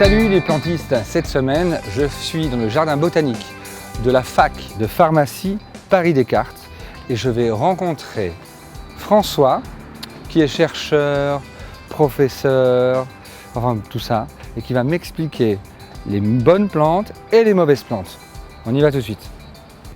Salut les plantistes, cette semaine je suis dans le jardin botanique de la fac de pharmacie Paris-Descartes et je vais rencontrer François qui est chercheur, professeur, enfin tout ça et qui va m'expliquer les bonnes plantes et les mauvaises plantes. On y va tout de suite.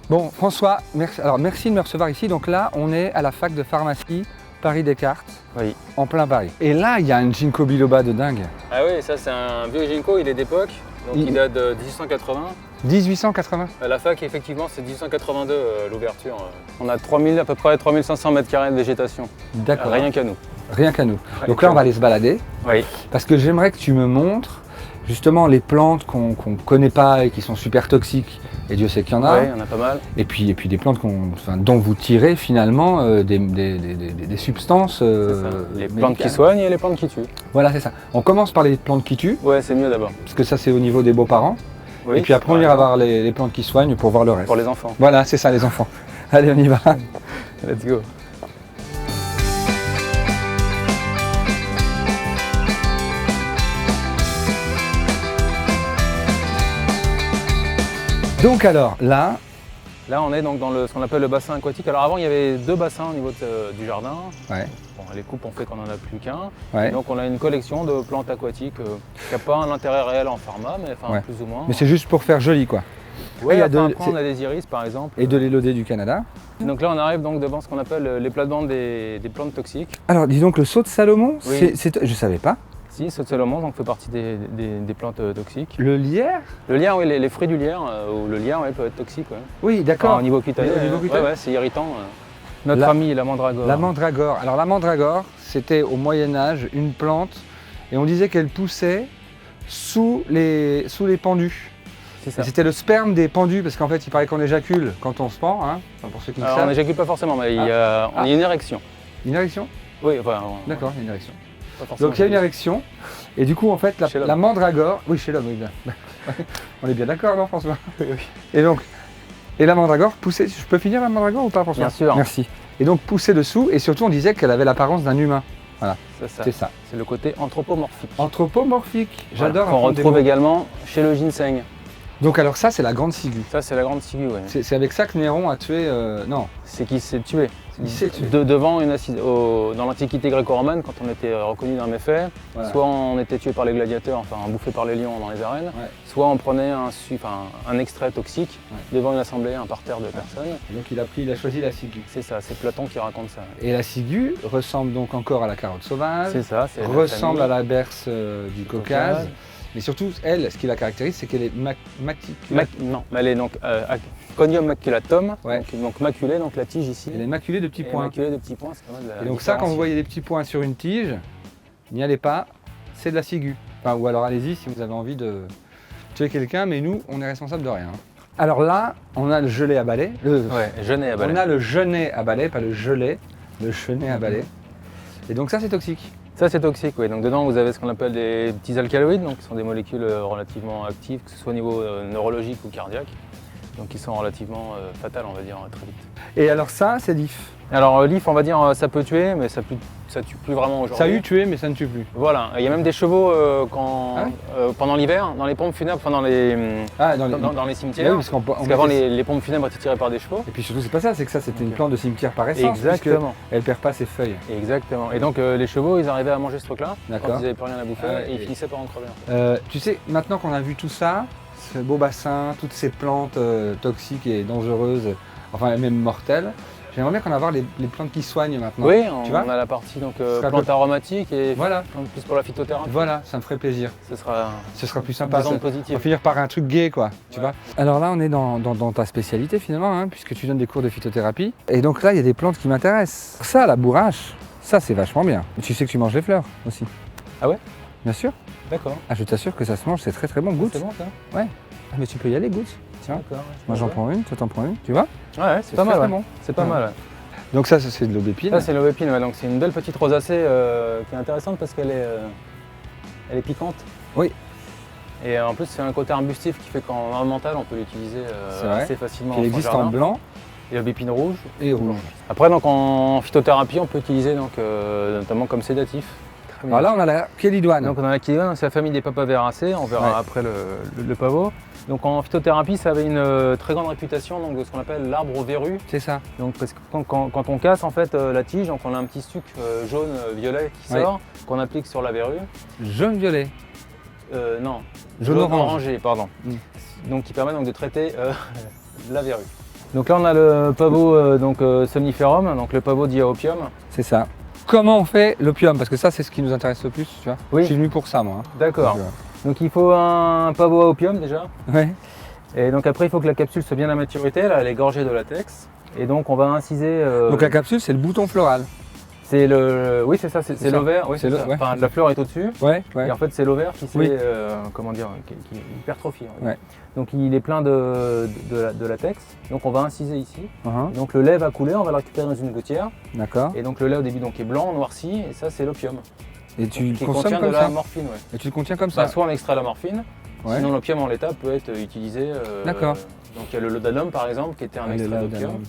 Bon François, merci de me recevoir ici. Donc là on est à la fac de pharmacie Paris-Descartes, oui, en plein Paris. Et là il y a un ginkgo biloba de dingue. Ah oui, ça c'est un vieux ginkgo, il est d'époque, donc il date de 1880. 1880. La fac effectivement c'est 1882 l'ouverture. On a à peu près 3500 mètres carrés de végétation. D'accord. Rien qu'à nous. Rien qu'à nous. Donc là on va aller se balader. Oui. Parce que j'aimerais que tu me montres justement les plantes qu'on ne connaît pas et qui sont super toxiques. Et Dieu sait qu'il y en a. Oui, il y en a pas mal. Et puis des plantes dont vous tirez finalement des substances. Les plantes qui soignent et les plantes qui tuent. Voilà, c'est ça. On commence par les plantes qui tuent. Ouais, c'est mieux d'abord. Parce que ça c'est au niveau des beaux-parents. Oui, et puis après on ira voir les plantes qui soignent pour voir le reste. Pour les enfants. Voilà, c'est ça les enfants. Allez, on y va. Let's go. Donc alors, là on est donc dans ce qu'on appelle le bassin aquatique. Alors avant il y avait deux bassins au niveau du jardin. ouais. Bon, les coupes ont fait qu'on n'en a plus qu'un. Ouais. Donc on a une collection de plantes aquatiques qui n'a pas un intérêt réel en pharma, mais enfin Ouais. plus ou moins. Mais c'est juste pour faire joli quoi. Ouais, il y a après, c'est- on a des iris par exemple. Et de l'élodée du Canada. Donc là on arrive donc devant ce qu'on appelle les plates-bandes des plantes toxiques. Alors dis donc le saut de Salomon, Oui. je savais pas. Si, saut de Salomon donc fait partie des plantes toxiques. Le lierre. Le lierre, oui, les fruits du lierre, ou le lierre peut être toxique. Ouais. Oui, d'accord. Enfin, au niveau cutané, Au niveau cutané. ouais, c'est irritant. Notre ami la mandragore. La mandragore. Alors la mandragore, c'était au Moyen-Âge une plante et on disait qu'elle poussait sous les pendus. C'est Et ça. c'était le sperme des pendus parce qu'en fait il paraît qu'on éjacule quand on se pend, hein, enfin, pour ceux qui le Alors on savent. n'éjacule pas forcément, mais il y a une érection. Une érection. Oui, enfin. D'accord, une érection. Pas forcément. Donc il y a une érection et du coup en fait Chez l'homme. la mandragore, oui chez l'homme, oui, bien. On est bien d'accord non François? Oui, oui. Et donc, la mandragore poussait, je peux finir la mandragore ou pas François? Bien sûr. Merci. Et donc poussait dessous et surtout on disait qu'elle avait l'apparence d'un humain. Voilà, C'est ça. c'est ça. C'est le côté anthropomorphique. Anthropomorphique, j'adore. Qu'on apprendre des retrouve mots. également chez le ginseng. Donc alors ça c'est la grande ciguë. Ça c'est la grande ciguë, ouais. C'est avec ça que Néron a tué, non, C'est qui s'est tué. il s'est tué. Devant dans l'Antiquité gréco-romaine, quand on était reconnu d'un méfait, Voilà. soit on était tué par les gladiateurs, enfin bouffé par les lions dans les arènes, Ouais. soit on prenait un extrait toxique devant une assemblée, un parterre de personnes. Et donc il a choisi la ciguë. C'est ça, c'est Platon qui raconte ça. Et la ciguë ressemble donc encore à la carotte sauvage, C'est ça, c'est la ressemble famille. à la berce du Caucase. Caucase. Mais surtout, elle, ce qui la caractérise, c'est qu'elle est maculée. Non, mais elle est donc Conium maculatum, Ouais. donc maculée, donc la tige ici. Elle est maculée de petits Et points. maculée de petits points, c'est pas mal de la Et donc ça, quand vous différencier. voyez des petits points sur une tige, n'y allez pas, c'est de la ciguë. Enfin, ou alors allez-y si vous avez envie de tuer quelqu'un, mais nous, on est responsable de rien. Alors là, on a le gelé à balai. Ouais, genêt à balai. On a le genêt à balai, pas le gelé, le genêt à balai. Et donc ça, c'est toxique. Ça c'est toxique, oui. Donc dedans vous avez ce qu'on appelle des petits alcaloïdes, donc qui sont des molécules relativement actives, que ce soit au niveau neurologique ou cardiaque, donc qui sont relativement fatales, on va dire, très vite. Et alors ça, c'est l'if. Alors l'if, on va dire, ça peut tuer, mais ça tue plus vraiment aujourd'hui. Ça a eu tué, mais ça ne tue plus. Voilà. Et il y a même des chevaux Ah pendant l'hiver, dans les pompes funèbres, enfin dans les cimetières. Ah oui, parce qu'avant les pompes funèbres étaient tirées par des chevaux. Et puis surtout, c'est pas ça, c'est que ça, c'était une Ok. plante de cimetière par essence. Exactement. Elle perd pas ses feuilles. Exactement. Et donc les chevaux, ils arrivaient à manger ce truc-là, quand D'accord. ils n'avaient plus rien à bouffer, Ah ouais, et ils et- finissaient par en crever. Tu sais, maintenant qu'on a vu tout ça, ce beau bassin, toutes ces plantes toxiques et dangereuses, enfin même mortelles, j'aimerais bien qu'on ait les plantes qui soignent maintenant. Oui, tu vois on a la partie donc sera plantes peu- aromatiques et Voilà, plus pour la phytothérapie. voilà, ça me ferait plaisir. Ce sera Ce sera plus une sympa. onde On va positive. finir par un truc gai, quoi. Tu Ouais. vois. Alors là, on est dans ta spécialité finalement, hein, puisque tu donnes des cours de phytothérapie. Et donc là, il y a des plantes qui m'intéressent. Ça, la bourrache, ça, c'est vachement bien. Tu sais que tu manges les fleurs aussi. Ah ouais? Bien sûr. D'accord. Ah, je t'assure que ça se mange, c'est très très bon. Goûte. C'est bon ça? Ah, mais tu peux y aller, goûte. Tiens. D'accord. Moi, j'en prends une, toi, t'en prends une. Tu vois? Ouais, c'est pas très, mal. très Ouais. bon. C'est pas Ouais. mal. Ouais. Donc ça c'est de l'aubépine. Ça c'est l'aubépine, ouais. Donc c'est une belle petite rosacée qui est intéressante parce qu'elle est piquante. Oui. Et en plus c'est un côté arbustif qui fait qu'en ornemental on peut l'utiliser C'est vrai. assez facilement. Qui dans son existe jardin. en blanc Et l'aubépine rouge. et rouge. Après donc en phytothérapie on peut utiliser donc notamment comme sédatif. Alors là, on a la Chélidoine. Donc on a la Chélidoine, c'est la famille des papaveracées, on verra après le pavot. Donc en phytothérapie, ça avait une très grande réputation donc, de ce qu'on appelle l'arbre aux verrues. C'est ça. Donc parce que quand on casse en fait la tige, donc on a un petit sucre jaune-violet qui sort, qu'on applique sur la verrue. Jaune-violet. Non, Jaune-orange. orangé, pardon. Donc qui permet donc de traiter la verrue. Donc là on a le pavot somniferum, donc le pavot diaopium. C'est ça. Comment on fait l'opium? Parce que ça, c'est ce qui nous intéresse le plus, tu vois. Oui. Je suis venu pour ça, moi. D'accord. Donc il faut un pavot à opium déjà. Ouais. Et donc après il faut que la capsule soit bien à maturité, là elle est gorgée de latex. Et donc on va inciser. Donc la capsule, c'est le bouton floral. C'est le. Oui c'est ça, c'est l'ovaire. Oui, c'est le... Enfin la fleur est au-dessus. Ouais. Et en fait c'est l'ovaire qui s'est comment dire, qui hypertrophie. Donc il est plein de latex. Donc on va inciser ici. Donc le lait va couler, on va le récupérer dans une gouttière. D'accord. Et donc le lait au début donc est blanc, noirci, et ça c'est l'opium. Et tu le qui consommes contient comme de ça? la morphine, Et tu le contiens comme ça? Soit on extrait la morphine, sinon l'opium en l'état peut être utilisé. D'accord. Donc il y a le laudanum par exemple qui était un extrait d'opium.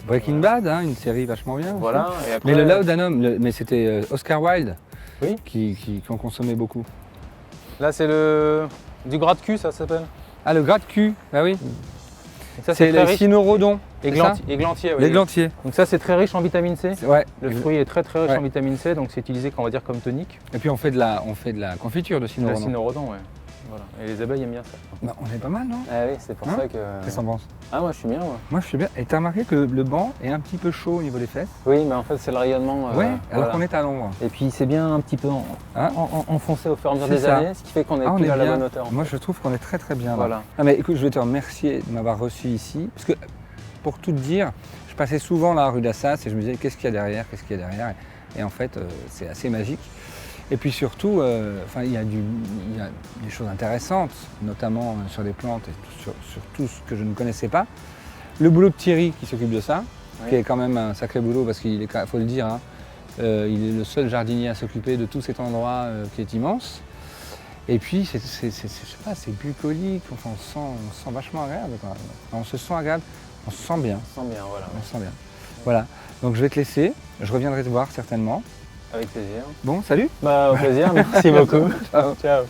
Breaking Bad, hein, une série vachement bien. Voilà. Et après, mais le laudanum, mais c'était Oscar Wilde qui en consommait beaucoup. Là c'est du gras de cul, ça s'appelle. Ah, le gras de cul, bah oui. Ça c'est les cynorhodons. Églantier, oui. L'églantier. Donc ça c'est très riche en vitamine C. Ouais. Le fruit est très riche en vitamine C, donc c'est utilisé on va dire comme tonique. Et puis on fait de la confiture de cynorhodon. Le cynorhodon, ouais. Voilà. Et les abeilles aiment bien ça. Bah, on est pas mal, non? Ah oui, c'est pour ça que. Qu'est-ce que t'en penses? Ah moi je suis bien. Moi je suis bien. Et t'as remarqué que le banc est un petit peu chaud au niveau des fesses? Oui, mais en fait c'est le rayonnement. Alors qu'on est à l'ombre. Et puis c'est bien un petit peu enfoncé au fur et à mesure des années, ce qui fait qu'on est plus à la bonne hauteur. Moi je trouve qu'on est très bien. Voilà. Ah, mais écoute, je vais te remercier de m'avoir reçu ici. Parce que pour tout te dire, je passais souvent la rue d'Assas et je me disais qu'est-ce qu'il y a derrière, et en fait c'est assez magique. Et puis surtout, il y a des choses intéressantes, notamment sur les plantes et sur tout ce que je ne connaissais pas. Le boulot de Thierry qui s'occupe de ça, qui est quand même un sacré boulot parce qu'il est, faut le dire, hein, il est le seul jardinier à s'occuper de tout cet endroit qui est immense. Et puis, je sais pas, c'est bucolique, enfin, on se sent vachement agréable. Quoi. On se sent agréable, on se sent bien. On se sent bien, voilà. On se sent bien. Voilà, donc je vais te laisser, je reviendrai te voir certainement. Avec plaisir. Bon, salut. Bah, au plaisir, merci beaucoup. Ciao. Ciao.